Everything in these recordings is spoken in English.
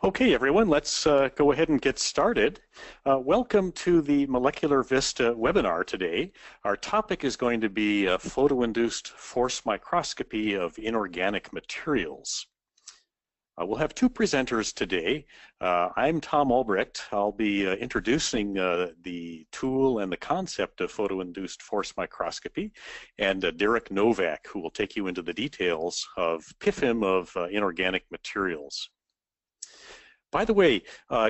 Okay, everyone, let's go ahead and get started. Welcome to the Molecular Vista webinar today. Our topic is going to be photo-induced force microscopy of inorganic materials. We'll have two presenters today. I'm Tom Albrecht. I'll be introducing the tool and the concept of photo-induced force microscopy, and Derek Novak, who will take you into the details of PFM of inorganic materials. By the way,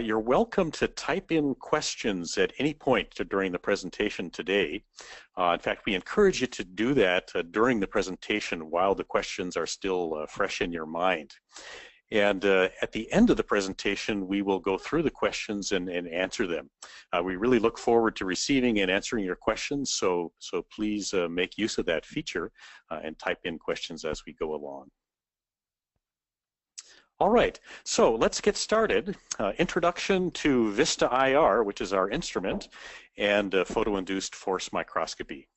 you're welcome to type in questions at any point during the presentation today. In fact, we encourage you to do that during the presentation while the questions are still fresh in your mind. And at the end of the presentation, we will go through the questions and answer them. We really look forward to receiving and answering your questions, so please make use of that feature and type in questions as we go along. All right, so let's get started. Introduction to Vista IR, which is our instrument, and photo-induced force microscopy.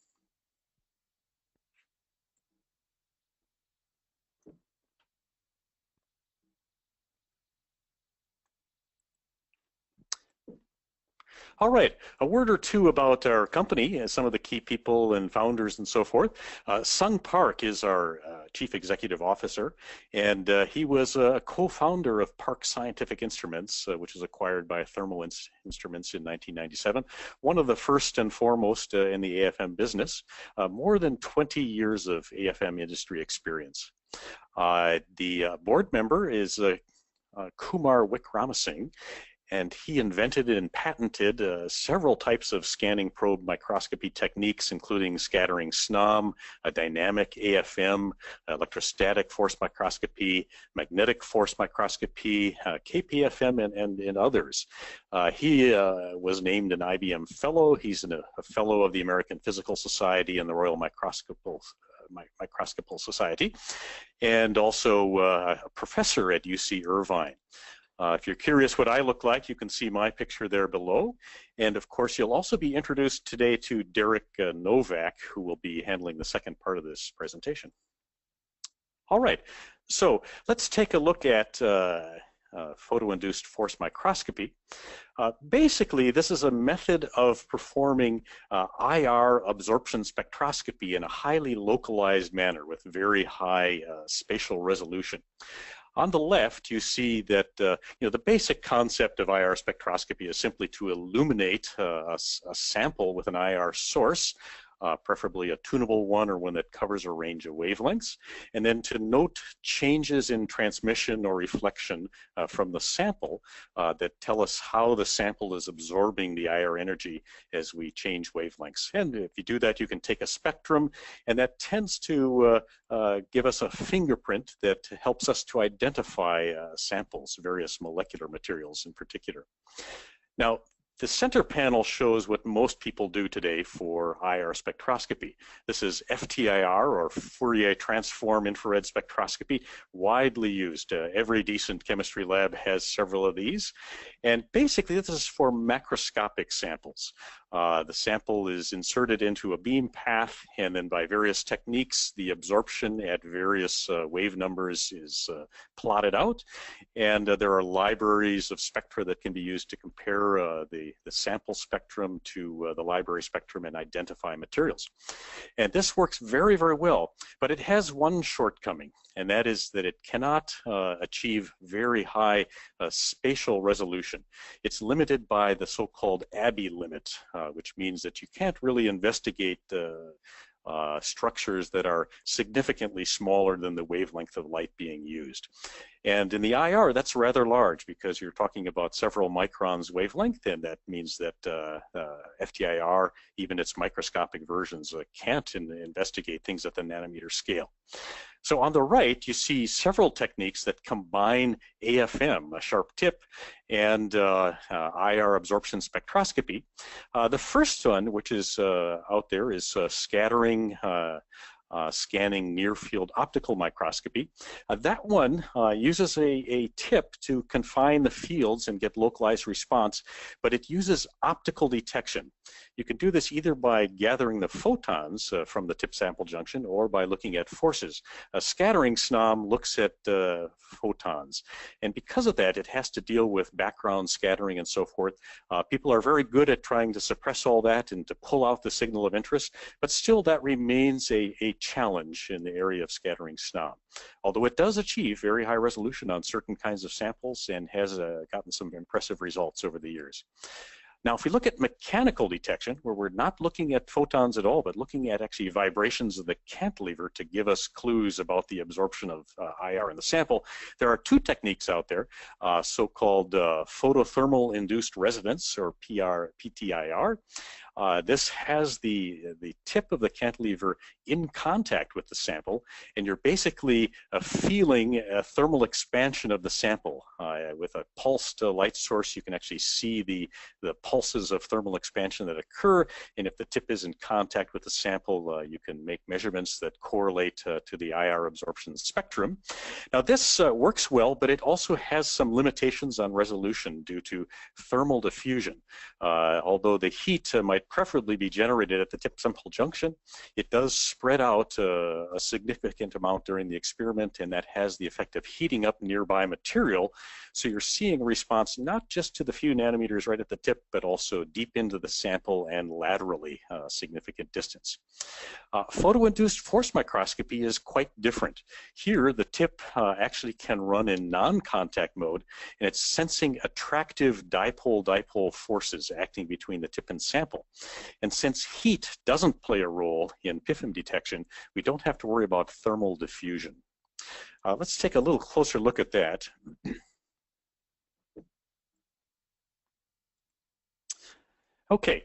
All right, a word or two about our company, some of the key people and founders and so forth. Sung Park is our Chief Executive Officer, and he was a co-founder of Park Scientific Instruments, which was acquired by Thermo Instruments in 1997. One of the first and foremost in the AFM business, more than 20 years of AFM industry experience. The board member is Kumar Wickramasinghe, and he invented and patented several types of scanning probe microscopy techniques, including scattering SNOM, a dynamic AFM, electrostatic force microscopy, magnetic force microscopy, KPFM, and others. He was named an IBM Fellow. He's a Fellow of the American Physical Society and the Royal Microscopical Society, and also a professor at UC Irvine. If you're curious what I look like, you can see my picture there below. And of course, you'll also be introduced today to Derek Novak, who will be handling the second part of this presentation. All right, so let's take a look at photo-induced force microscopy. Basically, this is a method of performing IR absorption spectroscopy in a highly localized manner with very high spatial resolution. On the left, you see that the basic concept of IR spectroscopy is simply to illuminate a sample with an IR source, preferably a tunable one or one that covers a range of wavelengths, and then to note changes in transmission or reflection from the sample that tell us how the sample is absorbing the IR energy as we change wavelengths. And if you do that, you can take a spectrum, and that tends to give us a fingerprint that helps us to identify samples, various molecular materials in particular. Now, the center panel shows what most people do today for IR spectroscopy. This is FTIR, or Fourier Transform Infrared Spectroscopy, widely used. Every decent chemistry lab has several of these. And basically, this is for macroscopic samples. The sample is inserted into a beam path, and then by various techniques, the absorption at various wave numbers is plotted out. And there are libraries of spectra that can be used to compare the sample spectrum to the library spectrum and identify materials. And this works very, very well, but it has one shortcoming, and that is that it cannot achieve very high spatial resolution. It's limited by the so-called Abbe limit, which means that you can't really investigate structures that are significantly smaller than the wavelength of light being used. And in the IR, that's rather large because you're talking about several microns wavelength, and that means that FTIR, even its microscopic versions, can't investigate things at the nanometer scale. So on the right, you see several techniques that combine AFM, a sharp tip, and IR absorption spectroscopy. The first one, which is out there, is scattering scanning near-field optical microscopy. That one uses a tip to confine the fields and get localized response, but it uses optical detection. You can do this either by gathering the photons from the tip sample junction or by looking at forces. A scattering SNOM looks at photons, and because of that, it has to deal with background scattering and so forth. People are very good at trying to suppress all that and to pull out the signal of interest, but still that remains a challenge in the area of scattering SNOM. Although it does achieve very high resolution on certain kinds of samples and has gotten some impressive results over the years. Now, if we look at mechanical detection, where we're not looking at photons at all, but looking at actually vibrations of the cantilever to give us clues about the absorption of IR in the sample, there are two techniques out there, so-called photothermal induced resonance, or PTIR. This has the tip of the cantilever in contact with the sample, and you're basically feeling a thermal expansion of the sample. With a pulsed light source, you can actually see the pulses of thermal expansion that occur, and if the tip is in contact with the sample, you can make measurements that correlate to the IR absorption spectrum. Now, this works well, but it also has some limitations on resolution due to thermal diffusion. Although the heat might preferably be generated at the tip sample junction, it does spread out a significant amount during the experiment, and that has the effect of heating up nearby material. So you're seeing a response not just to the few nanometers right at the tip, but also deep into the sample and laterally a significant distance. Photo-induced force microscopy is quite different. Here, the tip actually can run in non-contact mode, and it's sensing attractive dipole-dipole forces acting between the tip and sample. And since heat doesn't play a role in PFM detection, we don't have to worry about thermal diffusion. Let's take a little closer look at that. Okay,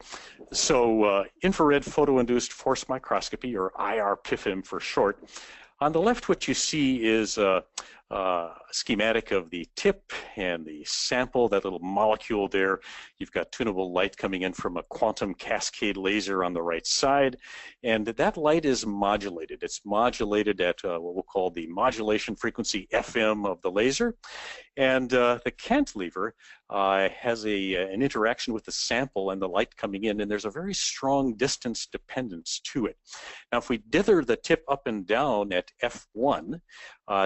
so infrared photo-induced force microscopy, or IR-PiFM for short. On the left, what you see is a schematic of the tip and the sample, that little molecule there. You've got tunable light coming in from a quantum cascade laser on the right side, and that light is modulated. It's modulated at what we'll call the modulation frequency FM of the laser, and the cantilever has an interaction with the sample and the light coming in, and there's a very strong distance dependence to it. Now, if we dither the tip up and down at F1,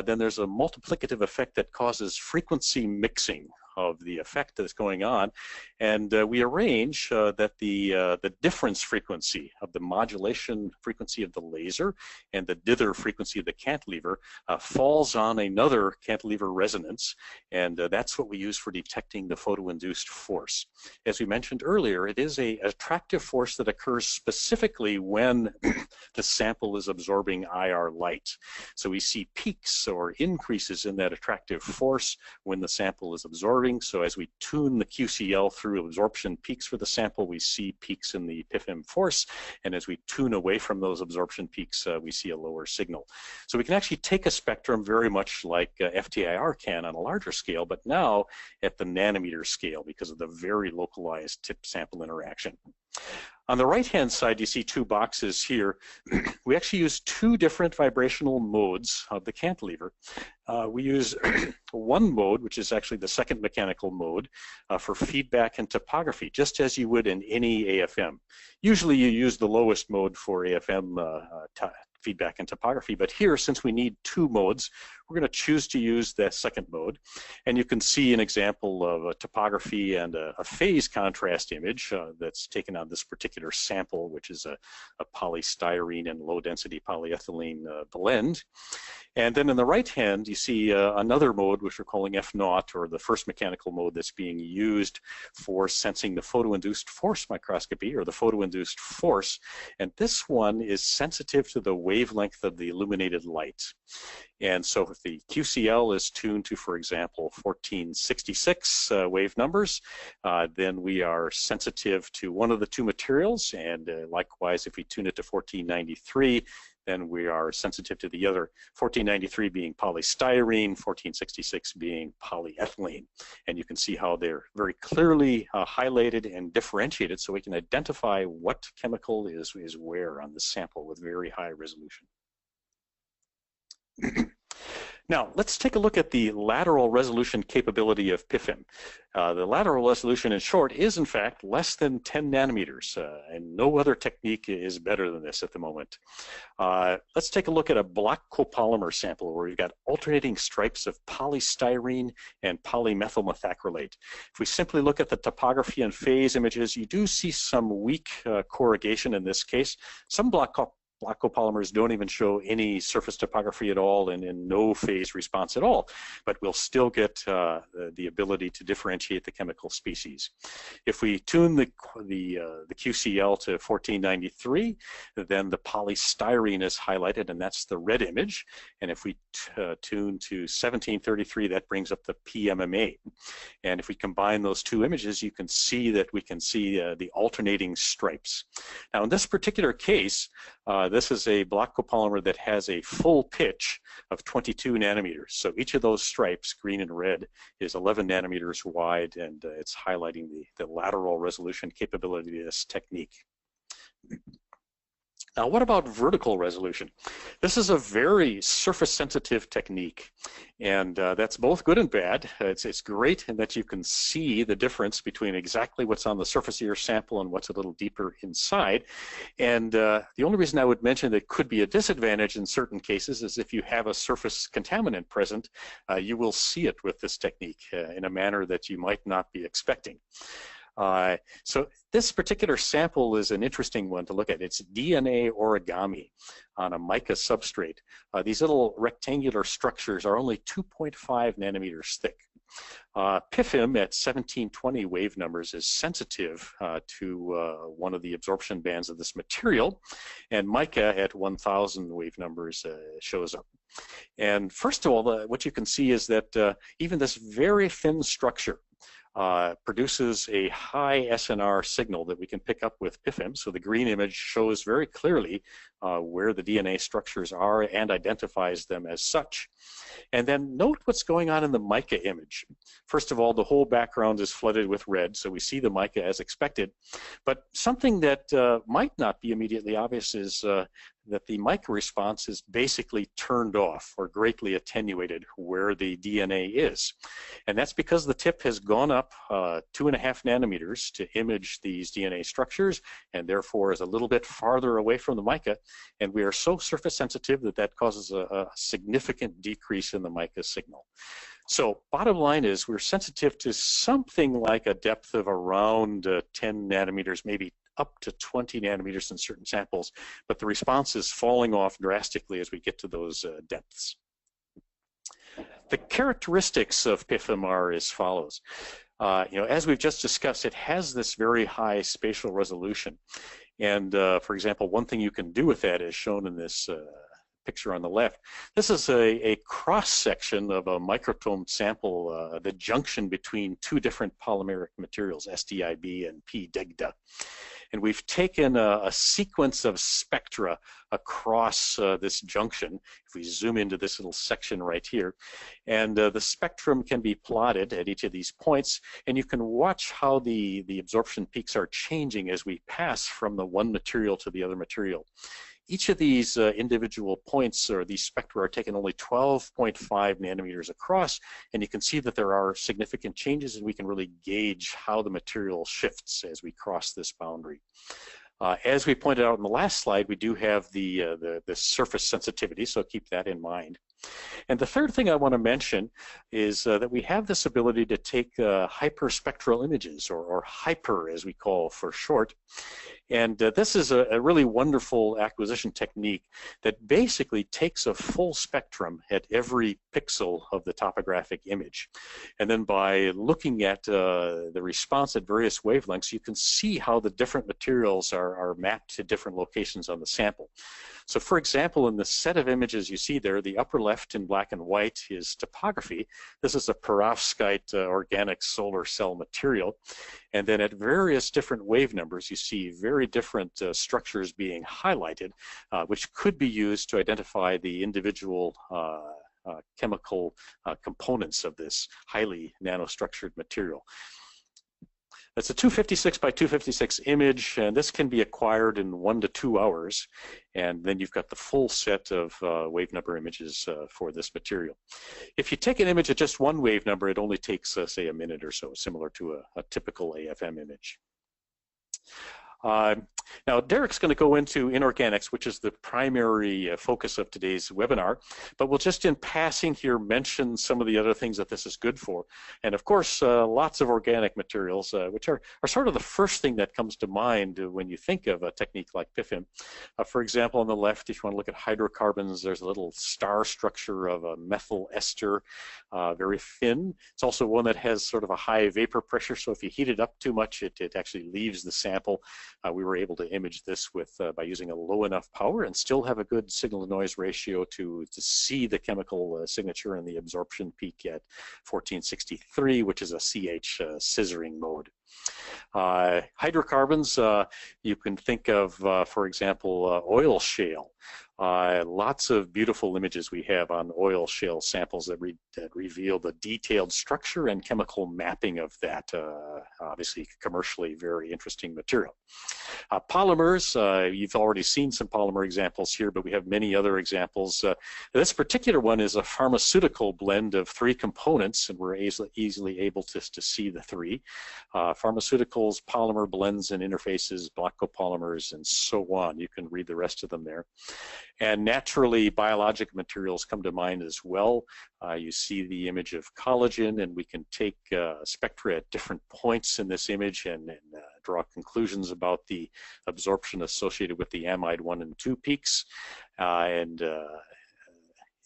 then there's a multiplicative effect that causes frequency mixing of the effect that's going on, and we arrange that the difference frequency of the modulation frequency of the laser and the dither frequency of the cantilever falls on another cantilever resonance, and that's what we use for detecting the photo-induced force. As we mentioned earlier, it is an attractive force that occurs specifically when the sample is absorbing IR light. So we see peaks or increases in that attractive force when the sample is absorbing. So as we tune the QCL through absorption peaks for the sample, we see peaks in the PFM force, and as we tune away from those absorption peaks, we see a lower signal. So we can actually take a spectrum very much like FTIR can on a larger scale, but now at the nanometer scale because of the very localized tip sample interaction. On the right-hand side, you see two boxes here. We actually use two different vibrational modes of the cantilever. We use one mode, which is actually the second mechanical mode, for feedback and topography, just as you would in any AFM. Usually you use the lowest mode for AFM feedback and topography, but here, since we need two modes, we're going to choose to use the second mode. And you can see an example of a topography and a phase contrast image that's taken on this particular sample, which is a polystyrene and low-density polyethylene blend. And then in the right hand, you see another mode, which we're calling F0, or the first mechanical mode that's being used for sensing the photo-induced force microscopy, or the photo-induced force. And this one is sensitive to the wavelength of the illuminated light. And so if the QCL is tuned to, for example, 1466 wave numbers, then we are sensitive to one of the two materials. And likewise, if we tune it to 1493, then we are sensitive to the other, 1493 being polystyrene, 1466 being polyethylene. And you can see how they're very clearly highlighted and differentiated, so we can identify what chemical is where on the sample with very high resolution. Now, let's take a look at the lateral resolution capability of PFM. The lateral resolution, in short, is in fact less than 10 nanometers, and no other technique is better than this at the moment. Let's take a look at a block copolymer sample where we've got alternating stripes of polystyrene and polymethyl methacrylate. If we simply look at the topography and phase images, you do see some weak corrugation in this case. Some block copolymers don't even show any surface topography at all and no phase response at all, but we'll still get the ability to differentiate the chemical species. If we tune the QCL to 1493, then the polystyrene is highlighted, and that's the red image. And if we tune to 1733, that brings up the PMMA. And if we combine those two images, you can see that we can see the alternating stripes. Now, in this particular case, this is a block copolymer that has a full pitch of 22 nanometers. So each of those stripes, green and red, is 11 nanometers wide, and it's highlighting the lateral resolution capability of this technique. Now, what about vertical resolution? This is a very surface-sensitive technique, and that's both good and bad. It's great in that you can see the difference between exactly what's on the surface of your sample and what's a little deeper inside. And the only reason I would mention that could be a disadvantage in certain cases is if you have a surface contaminant present, you will see it with this technique in a manner that you might not be expecting. So this particular sample is an interesting one to look at. It's DNA origami on a mica substrate. These little rectangular structures are only 2.5 nanometers thick. PFM at 1720 wave numbers is sensitive to one of the absorption bands of this material, and mica at 1000 wave numbers shows up. And first of all, what you can see is that even this very thin structure produces a high SNR signal that we can pick up with PFM. So the green image shows very clearly where the DNA structures are and identifies them as such. And then note what's going on in the mica image. First of all, the whole background is flooded with red, so we see the mica as expected. But something that might not be immediately obvious is that the mica response is basically turned off or greatly attenuated where the DNA is. And that's because the tip has gone up 2.5 nanometers to image these DNA structures, and therefore is a little bit farther away from the mica. And we are so surface sensitive that that causes a significant decrease in the mica signal. So bottom line is we're sensitive to something like a depth of around 10 nanometers, maybe up to 20 nanometers in certain samples, but the response is falling off drastically as we get to those depths. The characteristics of PFM are as follows. As we've just discussed, it has this very high spatial resolution. And for example, one thing you can do with that is shown in this picture on the left. This is a cross-section of a microtome sample, the junction between two different polymeric materials, SDIB and P-DEGDA. And we've taken a sequence of spectra across this junction. If we zoom into this little section right here, and the spectrum can be plotted at each of these points, and you can watch how the absorption peaks are changing as we pass from the one material to the other material. Each of these individual points, or these spectra, are taken only 12.5 nanometers across, and you can see that there are significant changes, and we can really gauge how the material shifts as we cross this boundary. As we pointed out in the last slide, we do have the surface sensitivity, so keep that in mind. And the third thing I want to mention is that we have this ability to take hyperspectral images, or hyper as we call for short. And this is a really wonderful acquisition technique that basically takes a full spectrum at every pixel of the topographic image. And then by looking at the response at various wavelengths, you can see how the different materials are mapped to different locations on the sample. So for example, in the set of images you see there, the upper left in black and white is topography. This is a perovskite organic solar cell material. And then at various different wave numbers, you see very different structures being highlighted, which could be used to identify the individual chemical components of this highly nanostructured material. It's a 256 by 256 image, and this can be acquired in 1 to 2 hours. And then you've got the full set of Wavenumber images for this material. If you take an image at just one Wavenumber, it only takes, say, a minute or so, similar to a typical AFM image. Now, Derek's going to go into inorganics, which is the primary focus of today's webinar, but we'll just in passing here mention some of the other things that this is good for. And of course, lots of organic materials, which are sort of the first thing that comes to mind when you think of a technique like PFM. For example, on the left, if you want to look at hydrocarbons, there's a little star structure of a methyl ester, very thin. It's also one that has sort of a high vapor pressure, so if you heat it up too much, it actually leaves the sample. We were able to image this with by using a low enough power and still have a good signal-to-noise ratio to see the chemical signature and the absorption peak at 1463, which is a CH scissoring mode. Hydrocarbons, you can think of, for example, oil shale. Lots of beautiful images we have on oil shale samples that reveal the detailed structure and chemical mapping of that, obviously commercially very interesting material. Polymers, you've already seen some polymer examples here, but we have many other examples. This particular one is a pharmaceutical blend of 3 components, and we're easily able to see the 3. Pharmaceuticals, polymer blends and interfaces, block copolymers, and so on. You can read the rest of them there. And naturally, biologic materials come to mind as well. You see the image of collagen, and we can take spectra at different points in this image and draw conclusions about the absorption associated with the amide 1 and 2 peaks, and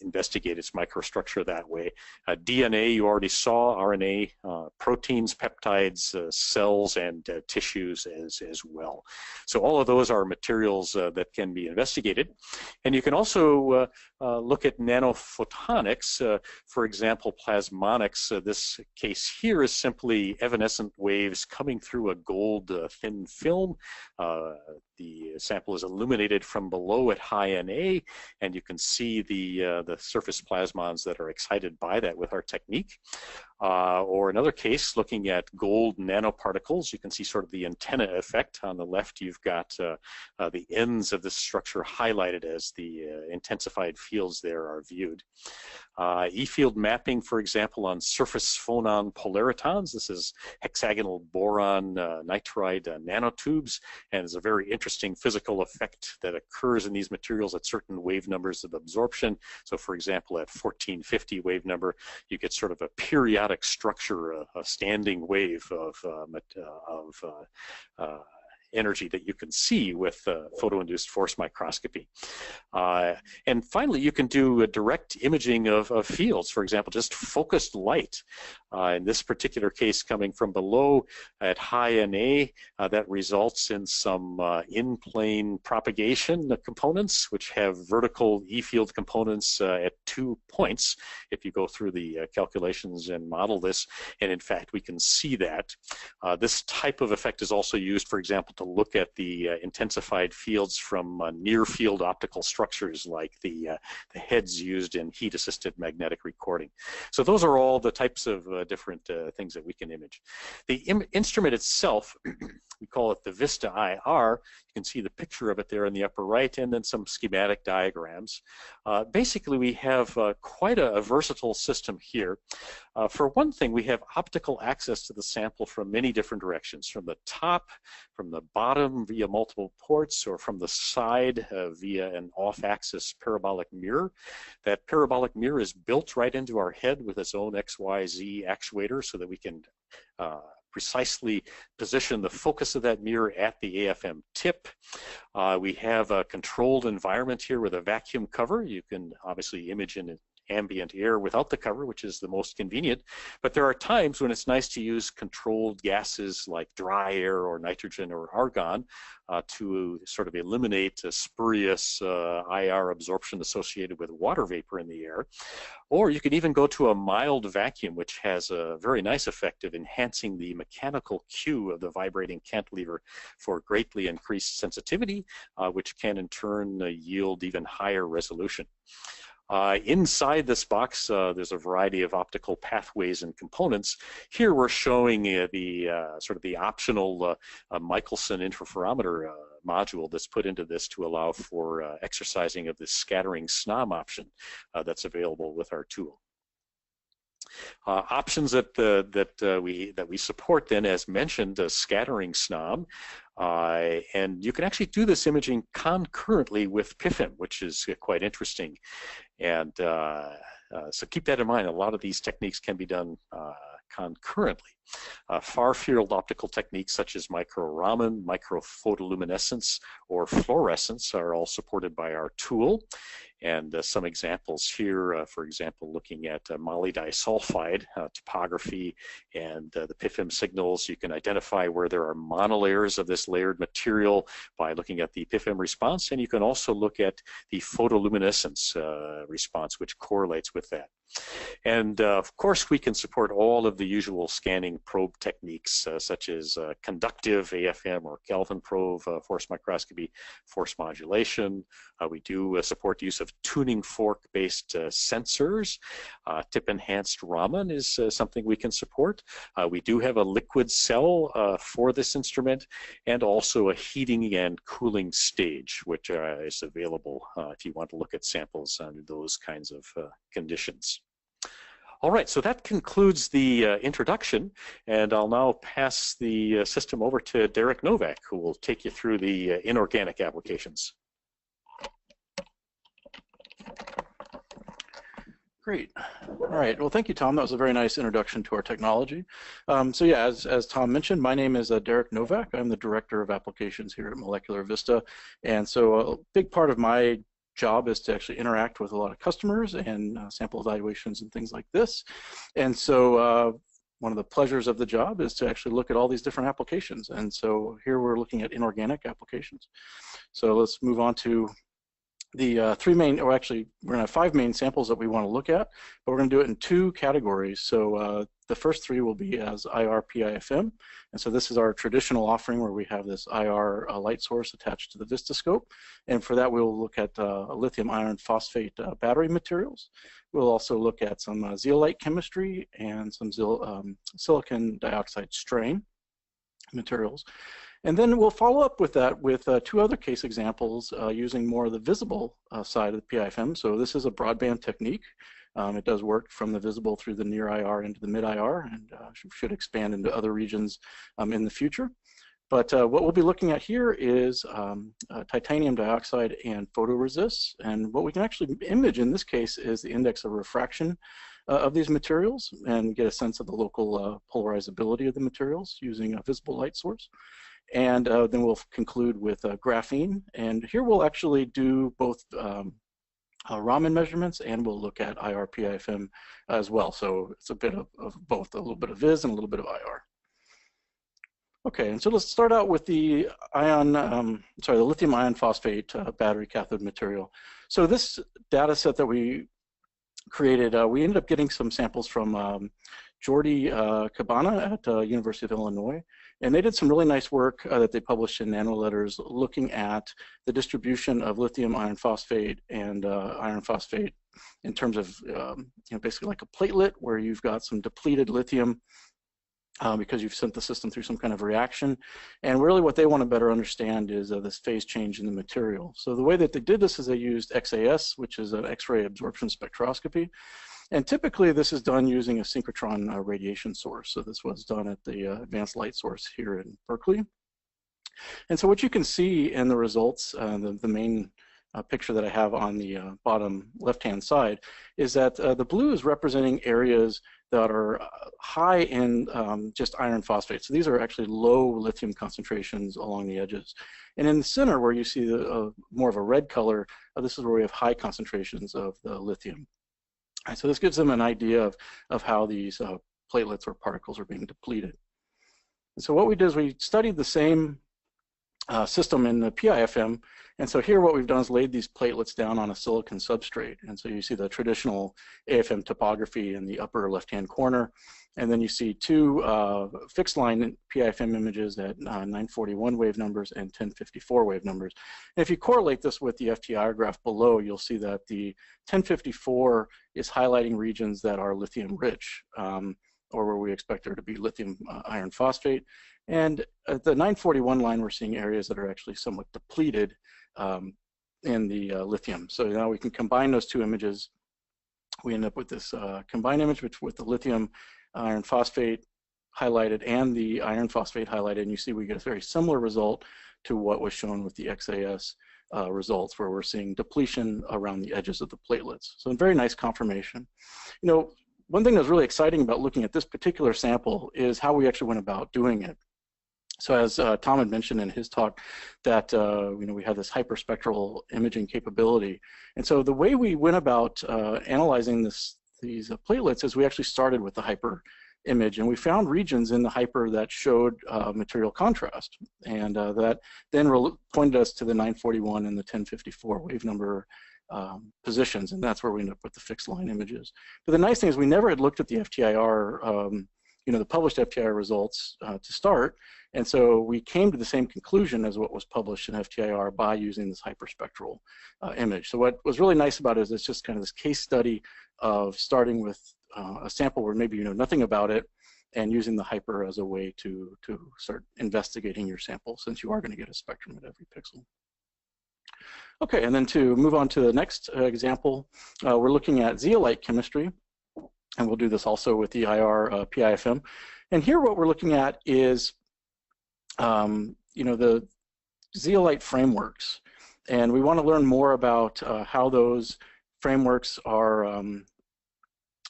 investigate its microstructure that way. DNA, you already saw, RNA, proteins, peptides, cells, and tissues as well. So all of those are materials that can be investigated. And you can also look at nano-photonics, for example, plasmonics. This case here is simply evanescent waves coming through a gold thin film. The sample is illuminated from below at high NA, and you can see the surface plasmons that are excited by that with our technique. Or another case, looking at gold nanoparticles, you can see sort of the antenna effect. On the left, you've got the ends of the structure highlighted as the intensified fields there are viewed. E-field mapping, for example, on surface phonon polaritons. This is hexagonal boron nitride nanotubes, and it's a very interesting physical effect that occurs in these materials at certain wave numbers of absorption. So, for example, at 1450 wave number, you get sort of a periodic structure, a standing wave of energy that you can see with photo-induced force microscopy. And finally, you can do a direct imaging of fields, for example, just focused light. In this particular case, coming from below at high NA, that results in some in-plane propagation components, which have vertical E-field components at 2 points, if you go through the calculations and model this. And in fact, we can see that. This type of effect is also used, for example, to look at the intensified fields from near-field optical structures like the heads used in heat-assisted magnetic recording. So those are all the types of different things that we can image. The instrument itself, we call it the Vista IR. You can see the picture of it there in the upper right, and then some schematic diagrams. Basically, we have quite a versatile system here. For one thing, we have optical access to the sample from many different directions, from the top, from the bottom via multiple ports, or from the side via an off-axis parabolic mirror. That parabolic mirror is built right into our head with its own XYZ actuator so that we can precisely position the focus of that mirror at the AFM tip. We have a controlled environment here with a vacuum cover. You can obviously image in ambient air without the cover, which is the most convenient, but there are times when it's nice to use controlled gases like dry air or nitrogen or argon to sort of eliminate spurious IR absorption associated with water vapor in the air. Or you could even go to a mild vacuum, which has a very nice effect of enhancing the mechanical cue of the vibrating cantilever for greatly increased sensitivity, which can in turn yield even higher resolution. Inside this box, there's a variety of optical pathways and components. Here we're showing the sort of the optional Michelson interferometer module that's put into this to allow for exercising of this scattering SNOM option that's available with our tool. Options that we support then, as mentioned, scattering SNOM, and you can actually do this imaging concurrently with PFM, which is quite interesting. And so keep that in mind. A lot of these techniques can be done concurrently. Far-field optical techniques such as micro-Raman, micro-photoluminescence, or fluorescence are all supported by our tool. And some examples here, for example, looking at molybdisulfide topography and the PFM signals. You can identify where there are monolayers of this layered material by looking at the PFM response, and you can also look at the photoluminescence response, which correlates with that. And of course, we can support all of the usual scanning probe techniques, such as conductive AFM or Kelvin probe, force microscopy, force modulation. We do support the use of tuning fork-based sensors. Tip-enhanced Raman is something we can support. We do have a liquid cell for this instrument, and also a heating and cooling stage, which is available if you want to look at samples under those kinds of conditions. All right, so that concludes the introduction, and I'll now pass the system over to Derek Novak, who will take you through the inorganic applications. Great. All right. Well, thank you, Tom. That was a very nice introduction to our technology. So yeah, as Tom mentioned, my name is Derek Novak. I'm the Director of Applications here at Molecular Vista. And so a big part of my job is to actually interact with a lot of customers and sample evaluations and things like this. And so one of the pleasures of the job is to actually look at all these different applications. And so here we're looking at inorganic applications. So let's move on to the three main, or actually we're going to have 5 main samples that we want to look at, but we're going to do it in 2 categories. So the first 3 will be as IR-PiFM, and so this is our traditional offering where we have this IR light source attached to the Vista scope, and for that we'll look at lithium iron phosphate battery materials. We'll also look at some zeolite chemistry and some silicon dioxide strain materials. And then we'll follow up with that with 2 other case examples using more of the visible side of the PIFM. So this is a broadband technique. It does work from the visible through the near IR into the mid IR, and should expand into other regions in the future. But what we'll be looking at here is titanium dioxide and photoresists. And what we can actually image in this case is the index of refraction of these materials and get a sense of the local polarizability of the materials using a visible light source. And then we'll conclude with graphene. And here we'll actually do both Raman measurements, and we'll look at IR-PiFM as well. So it's a bit of both, a little bit of Vis and a little bit of IR. Okay, and so let's start out with the the lithium iron phosphate battery cathode material. So this data set that we created, we ended up getting some samples from Jordi Cabana at University of Illinois, and they did some really nice work that they published in Nano Letters looking at the distribution of lithium iron phosphate and iron phosphate in terms of basically like a platelet where you've got some depleted lithium because you've sent the system through some kind of reaction. And really what they want to better understand is this phase change in the material. So the way that they did this is they used XAS, which is an X-ray absorption spectroscopy. And typically this is done using a synchrotron radiation source. So this was done at the Advanced Light Source here in Berkeley. And so what you can see in the results, the main picture that I have on the bottom left-hand side, is that the blue is representing areas that are high in just iron phosphate. So these are actually low lithium concentrations along the edges. And in the center where you see the more of a red color, this is where we have high concentrations of the lithium. And so this gives them an idea of how these platelets or particles are being depleted. And so what we did is we studied the same system in the PIFM. And so here what we've done is laid these platelets down on a silicon substrate. And so you see the traditional AFM topography in the upper left-hand corner. And then you see two fixed line PIFM images at 941 wave numbers and 1054 wave numbers. And if you correlate this with the FTIR graph below, you'll see that the 1054 is highlighting regions that are lithium rich, or where we expect there to be lithium iron phosphate. And at the 941 line, we're seeing areas that are actually somewhat depleted in the lithium. So now we can combine those two images. We end up with this combined image with the lithium iron phosphate highlighted and the iron phosphate highlighted, and you see we get a very similar result to what was shown with the XAS results, where we're seeing depletion around the edges of the platelets. So a very nice confirmation. You know, one thing that's really exciting about looking at this particular sample is how we actually went about doing it. So as Tom had mentioned in his talk, that you know, we have this hyperspectral imaging capability, and so the way we went about analyzing these platelets is we actually started with the hyper image, and we found regions in the hyper that showed material contrast, and that then pointed us to the 941 and the 1054 wave number positions, and that's where we ended up with the fixed line images. But the nice thing is we never had looked at the FTIR, you know, the published FTIR results to start, and so we came to the same conclusion as what was published in FTIR by using this hyperspectral image. So what was really nice about it is it's just kind of this case study of starting with a sample where maybe you know nothing about it, and using the hyper as a way to start investigating your sample, since you are going to get a spectrum at every pixel. Okay, and then to move on to the next example, we're looking at zeolite chemistry, and we'll do this also with the IR-PiFM. And here what we're looking at is you know, the zeolite frameworks, and we want to learn more about how those frameworks are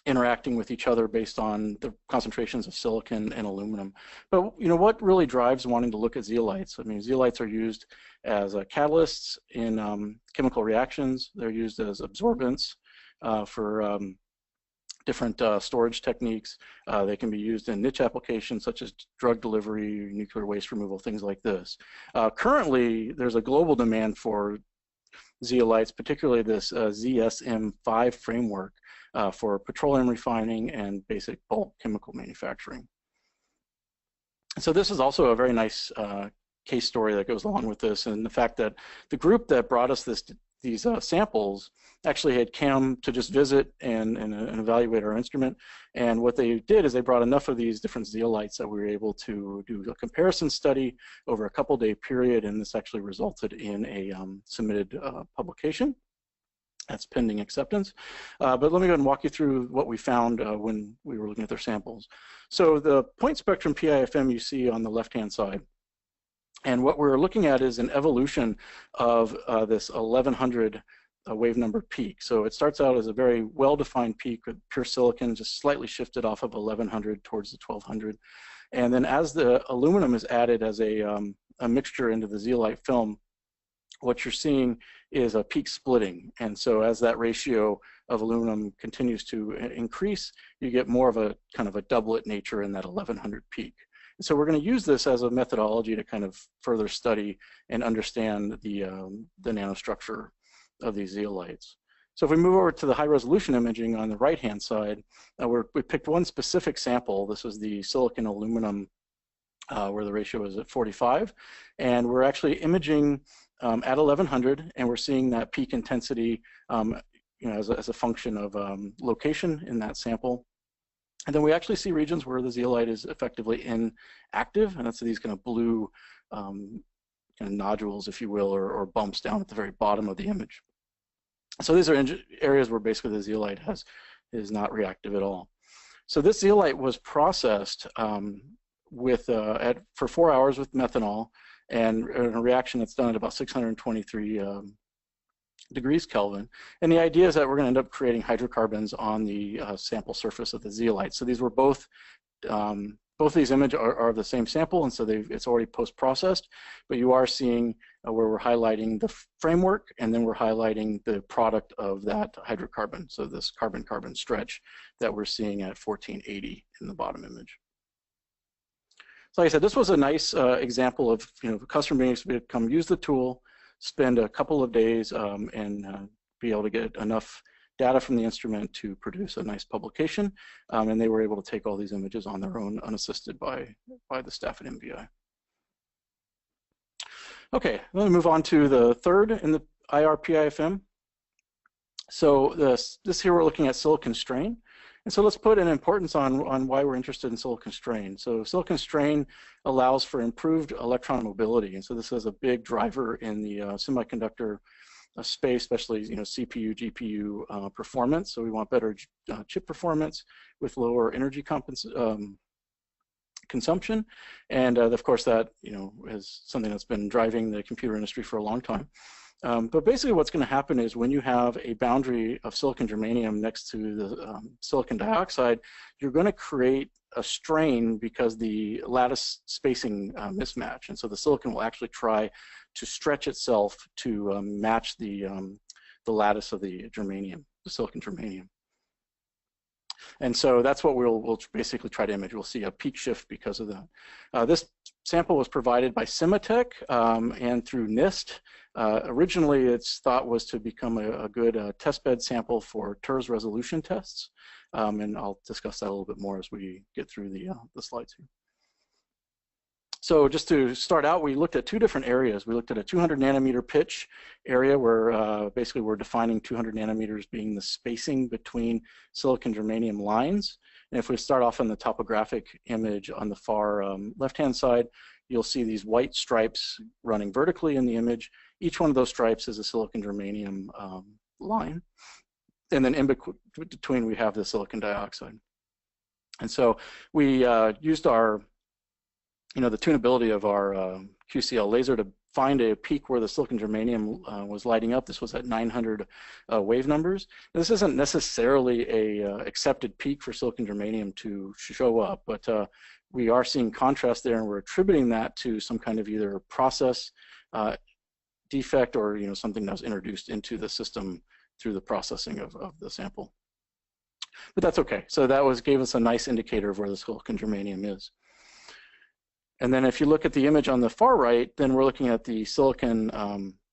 interacting with each other based on the concentrations of silicon and aluminum. But you know, what really drives wanting to look at zeolites? I mean, zeolites are used as catalysts in chemical reactions. They're used as absorbents for different storage techniques. They can be used in niche applications such as drug delivery, nuclear waste removal, things like this. Currently, there's a global demand for zeolites, particularly this ZSM5 framework for petroleum refining and basic bulk chemical manufacturing. So this is also a very nice case story that goes along with this, and the fact that the group that brought us these samples actually had come to just visit and evaluate our instrument. And what they did is they brought enough of these different zeolites that we were able to do a comparison study over a couple-day period, and this actually resulted in a submitted publication. That's pending acceptance. But let me go ahead and walk you through what we found when we were looking at their samples. So the point spectrum PIFM you see on the left-hand side, and what we're looking at is an evolution of this 1100 wave number peak. So it starts out as a very well-defined peak with pure silicon, just slightly shifted off of 1100 towards the 1200. And then as the aluminum is added as a mixture into the zeolite film, what you're seeing is a peak splitting. And so as that ratio of aluminum continues to increase, you get more of a kind of a doublet nature in that 1100 peak. And so we're going to use this as a methodology to kind of further study and understand the nanostructure of these zeolites. So if we move over to the high resolution imaging on the right-hand side, we picked one specific sample. This was the silicon aluminum where the ratio is at 45. And we're actually imaging at 1100, and we're seeing that peak intensity you know, as a function of location in that sample. And then we actually see regions where the zeolite is effectively inactive, and that's these kind of blue kind of nodules, if you will, or bumps down at the very bottom of the image. So these are areas where basically the zeolite is not reactive at all. So this zeolite was processed for 4 hours with methanol, and a reaction that's done at about 623 degrees Kelvin. And the idea is that we're going to end up creating hydrocarbons on the sample surface of the zeolite. So these were both these images are of the same sample, and so it's already post-processed, but you are seeing where we're highlighting the framework, and then we're highlighting the product of that hydrocarbon, so this carbon-carbon stretch that we're seeing at 1480 in the bottom image. So like I said, this was a nice example of the customer being able to come use the tool, spend a couple of days, and be able to get enough data from the instrument to produce a nice publication, and they were able to take all these images on their own, unassisted by the staff at MVI. Okay, let me move on to the third in the IR-PiFM. So this here we're looking at silicon strain. And so let's put an importance on why we're interested in silicon strain. So silicon strain allows for improved electron mobility. And so this is a big driver in the semiconductor space, especially CPU, GPU performance. So we want better chip performance with lower energy consumption, and of course that is something that's been driving the computer industry for a long time. But basically what's going to happen is when you have a boundary of silicon germanium next to the silicon dioxide, you're going to create a strain because the lattice spacing mismatch, and so the silicon will actually try to stretch itself to match the lattice of the germanium, the silicon germanium. And so that's what we'll basically try to image. We'll see a peak shift because of that. This sample was provided by Sematech and through NIST. Originally, its thought was to become a good testbed sample for TERS resolution tests, and I'll discuss that a little bit more as we get through the slides here. So just to start out, we looked at two different areas. We looked at a 200 nanometer pitch area where basically we're defining 200 nanometers being the spacing between silicon germanium lines. And if we start off on the topographic image on the far left-hand side, you'll see these white stripes running vertically in the image. Each one of those stripes is a silicon germanium line. And then in between, we have the silicon dioxide. And so we used our the tunability of our QCL laser to find a peak where the silicon germanium was lighting up. This was at 900 wave numbers. This isn't necessarily a accepted peak for silicon germanium to show up, but we are seeing contrast there, and we're attributing that to some kind of either process defect or something that was introduced into the system through the processing of the sample. But that's okay. So that gave us a nice indicator of where the silicon germanium is. And then if you look at the image on the far right, then we're looking at the silicon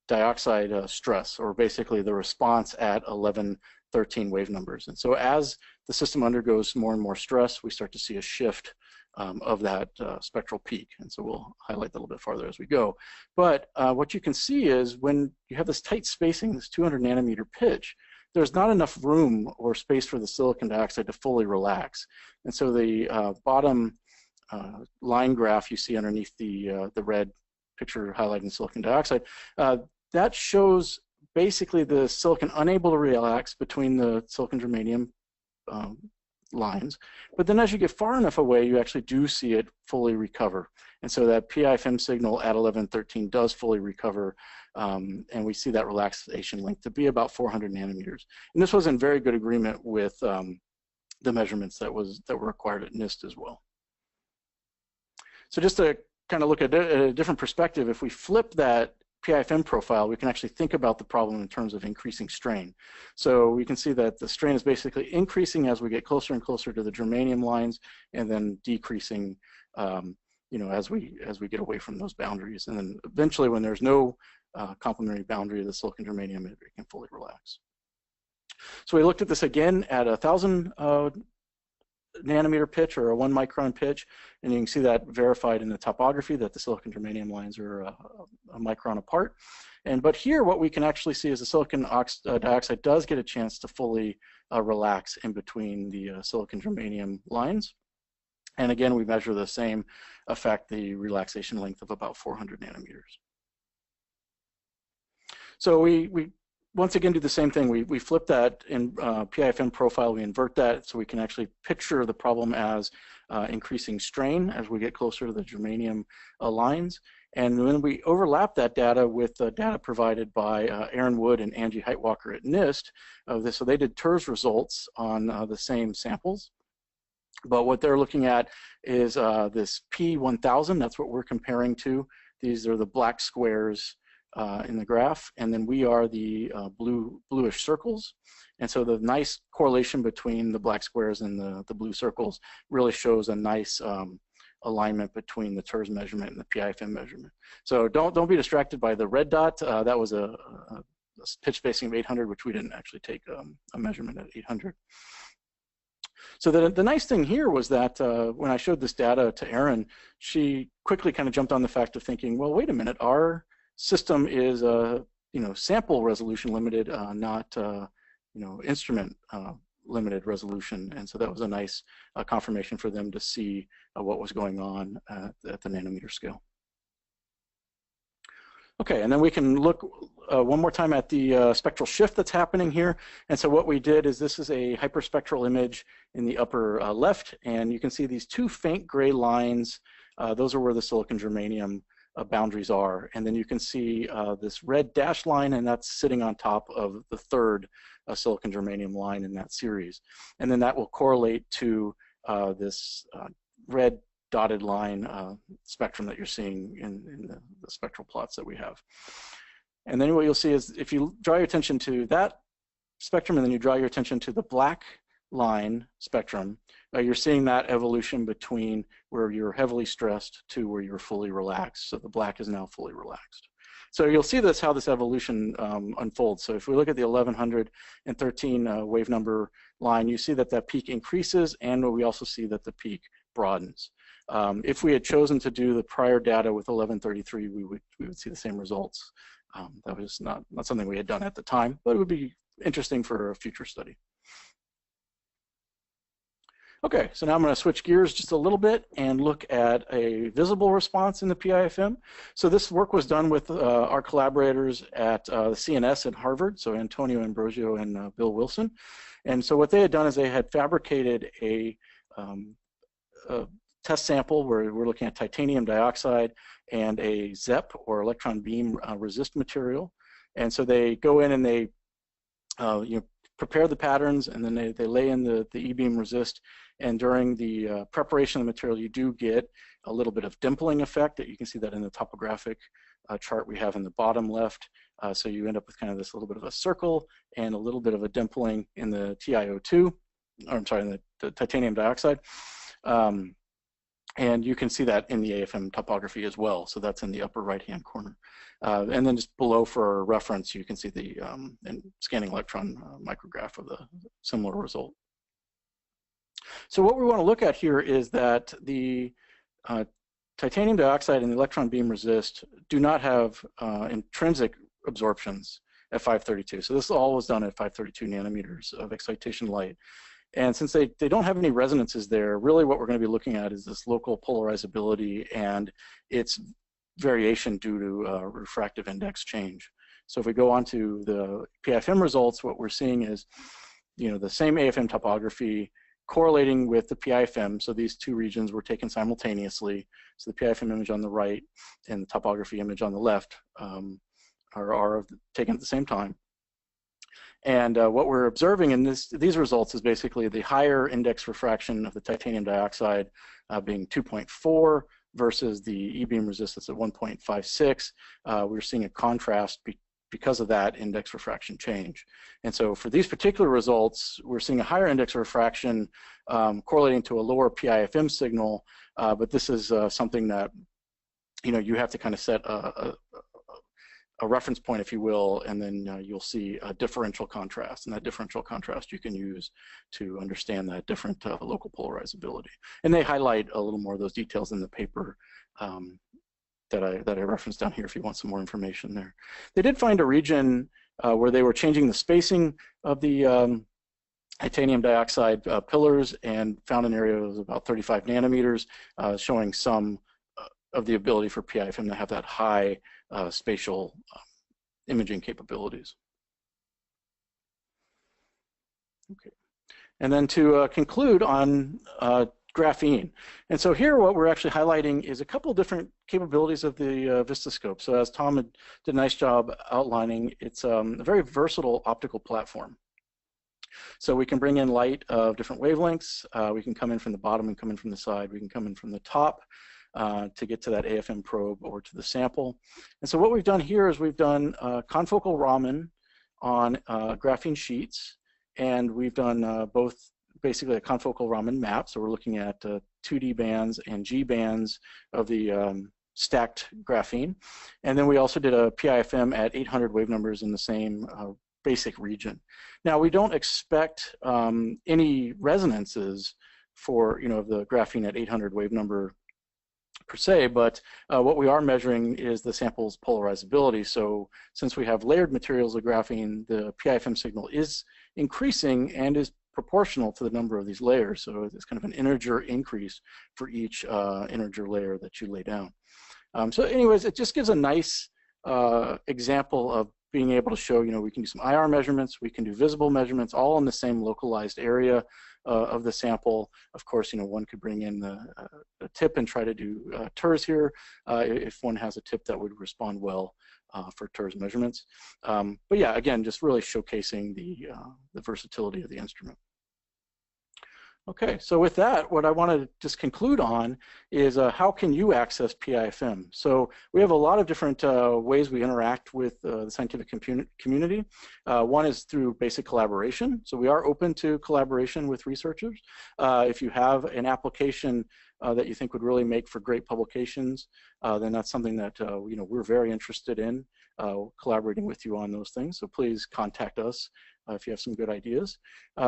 dioxide stress, or basically the response at 1113 wave numbers. And so as the system undergoes more and more stress, we start to see a shift of that spectral peak. And so we'll highlight that a little bit farther as we go. But what you can see is when you have this tight spacing, this 200 nanometer pitch, there's not enough room or space for the silicon dioxide to fully relax. And so the bottom line graph you see underneath the red picture highlighting silicon dioxide, that shows basically the silicon unable to relax between the silicon germanium lines. But then as you get far enough away, you actually do see it fully recover. And so that PFM signal at 1113 does fully recover, and we see that relaxation length to be about 400 nanometers. And this was in very good agreement with the measurements that were required at NIST as well. So just to kind of look at a different perspective, if we flip that PFM profile, we can actually think about the problem in terms of increasing strain. So we can see that the strain is basically increasing as we get closer and closer to the germanium lines, and then decreasing, as we get away from those boundaries. And then eventually, when there's no complementary boundary of the silicon germanium, it can fully relax. So we looked at this again at 1,000 nanometer pitch, or a 1 micron pitch, and you can see that verified in the topography that the silicon germanium lines are a micron apart. But here what we can actually see is the silicon dioxide does get a chance to fully relax in between the silicon germanium lines. And again, we measure the same effect, the relaxation length of about 400 nanometers. So we once again do the same thing. We flip that in PFM profile, we invert that so we can actually picture the problem as increasing strain as we get closer to the germanium lines. And then we overlap that data with the data provided by Aaron Wood and Angie Heitwalker at NIST. So they did TERS results on the same samples. But what they're looking at is this P1000, that's what we're comparing to. These are the black squares in the graph, and then we are the bluish circles. And so the nice correlation between the black squares and the blue circles really shows a nice alignment between the TERS measurement and the PIFM measurement. So don't be distracted by the red dot. That was a pitch spacing of 800, which we didn't actually take a measurement at 800. So the nice thing here was that when I showed this data to Erin, she quickly kind of jumped on the fact of thinking, well, wait a minute, our system is sample resolution limited, not instrument limited resolution, and so that was a nice confirmation for them to see what was going on at the nanometer scale. Okay, and then we can look one more time at the spectral shift that's happening here. And so what we did is this is a hyperspectral image in the upper left, and you can see these two faint gray lines. Those are where the silicon germanium boundaries are. And then you can see this red dashed line, and that's sitting on top of the third silicon germanium line in that series. And then that will correlate to this red dotted line spectrum that you're seeing in the spectral plots that we have. And then what you'll see is if you draw your attention to that spectrum and then you draw your attention to the black line spectrum, you're seeing that evolution between where you're heavily stressed to where you're fully relaxed. So the black is now fully relaxed. So you'll see this, how this evolution unfolds. So if we look at the 1113 Wavenumber line, you see that that peak increases, and we also see that the peak broadens. If we had chosen to do the prior data with 1133, we would see the same results. That was not something we had done at the time, but it would be interesting for a future study. Okay, so now I'm going to switch gears just a little bit and look at a visible response in the PIFM. So this work was done with our collaborators at the CNS at Harvard, so Antonio Ambrosio and Bill Wilson. And so what they had done is they had fabricated a test sample where we're looking at titanium dioxide and a ZEP, or electron beam resist material. And so they go in and they prepare the patterns, and then they lay in the E-beam resist. And during the preparation of the material, you do get a little bit of dimpling effect. You can see that in the topographic chart we have in the bottom left. So you end up with kind of this little bit of a circle and a little bit of a dimpling in the TiO2, or I'm sorry, in the titanium dioxide. And you can see that in the AFM topography as well. So that's in the upper right-hand corner. And then just below for reference, you can see the scanning electron micrograph of the similar result. So what we want to look at here is that the titanium dioxide and the electron beam resist do not have intrinsic absorptions at 532. So this all was done at 532 nanometers of excitation light. And since they don't have any resonances there, really what we're going to be looking at is this local polarizability and its variation due to refractive index change. So if we go on to the PFM results, what we're seeing is the same AFM topography correlating with the PIFM. So these two regions were taken simultaneously. So the PIFM image on the right and the topography image on the left are taken at the same time. And what we're observing in these results is basically the higher index refraction of the titanium dioxide being 2.4 versus the E-beam resistance at 1.56. We're seeing a contrast because of that index refraction change. And so for these particular results, we're seeing a higher index refraction correlating to a lower PIFM signal, but this is something that you have to kind of set a reference point, if you will, and then you'll see a differential contrast, and that differential contrast you can use to understand that different local polarizability. And they highlight a little more of those details in the paper that I referenced down here if you want some more information there. They did find a region where they were changing the spacing of the titanium dioxide pillars and found an area that was about 35 nanometers, showing some of the ability for PIFM to have that high spatial imaging capabilities. Okay, and then to conclude on graphene. And so here what we're actually highlighting is a couple different capabilities of the Vista scope. So as Tom did a nice job outlining, it's a very versatile optical platform. So we can bring in light of different wavelengths. We can come in from the bottom and come in from the side. We can come in from the top to get to that AFM probe or to the sample. And so what we've done here is we've done confocal Raman on graphene sheets, and we've done both basically a confocal Raman map. So we're looking at 2D bands and G bands of the stacked graphene. And then we also did a PIFM at 800 wave numbers in the same basic region. Now we don't expect any resonances for the graphene at 800 wave number per se, but what we are measuring is the sample's polarizability. So since we have layered materials of graphene, the PIFM signal is increasing and is proportional to the number of these layers. So it's kind of an integer increase for each integer layer that you lay down. So anyways, it just gives a nice example of being able to show, we can do some IR measurements, we can do visible measurements, all in the same localized area of the sample. Of course, one could bring in a tip and try to do TERS here if one has a tip that would respond well for TERS measurements. But yeah, again, just really showcasing the versatility of the instrument. Okay, so with that, what I want to just conclude on is how can you access PIFM? So we have a lot of different ways we interact with the scientific community. One is through basic collaboration. So we are open to collaboration with researchers. If you have an application that you think would really make for great publications, then that's something that we're very interested in collaborating with you on those things. So please contact us if you have some good ideas.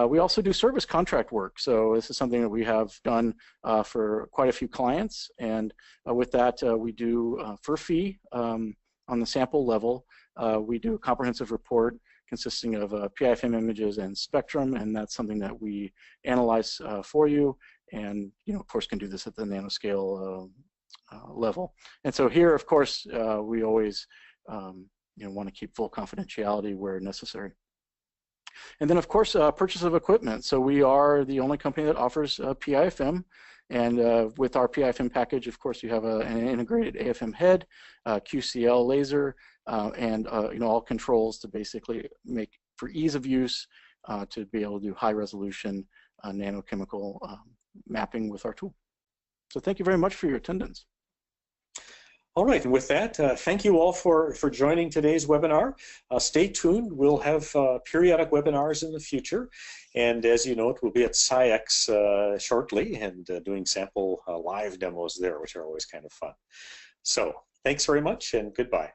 We also do service contract work. So this is something that we have done for quite a few clients. And with that, we do for fee on the sample level. We do a comprehensive report consisting of PIFM images and spectrum, and that's something that we analyze for you. And of course, can do this at the nanoscale level. And so here, of course, we always want to keep full confidentiality where necessary. And then, of course, purchase of equipment. So we are the only company that offers PIFM. And with our PIFM package, of course, you have an integrated AFM head, QCL laser, and all controls to basically make for ease of use to be able to do high resolution nanochemical mapping with our tool. So thank you very much for your attendance. All right, and with that, thank you all for joining today's webinar. Stay tuned. We'll have periodic webinars in the future. And as you know, we'll be at SciEx shortly and doing sample live demos there, which are always kind of fun. So thanks very much and goodbye.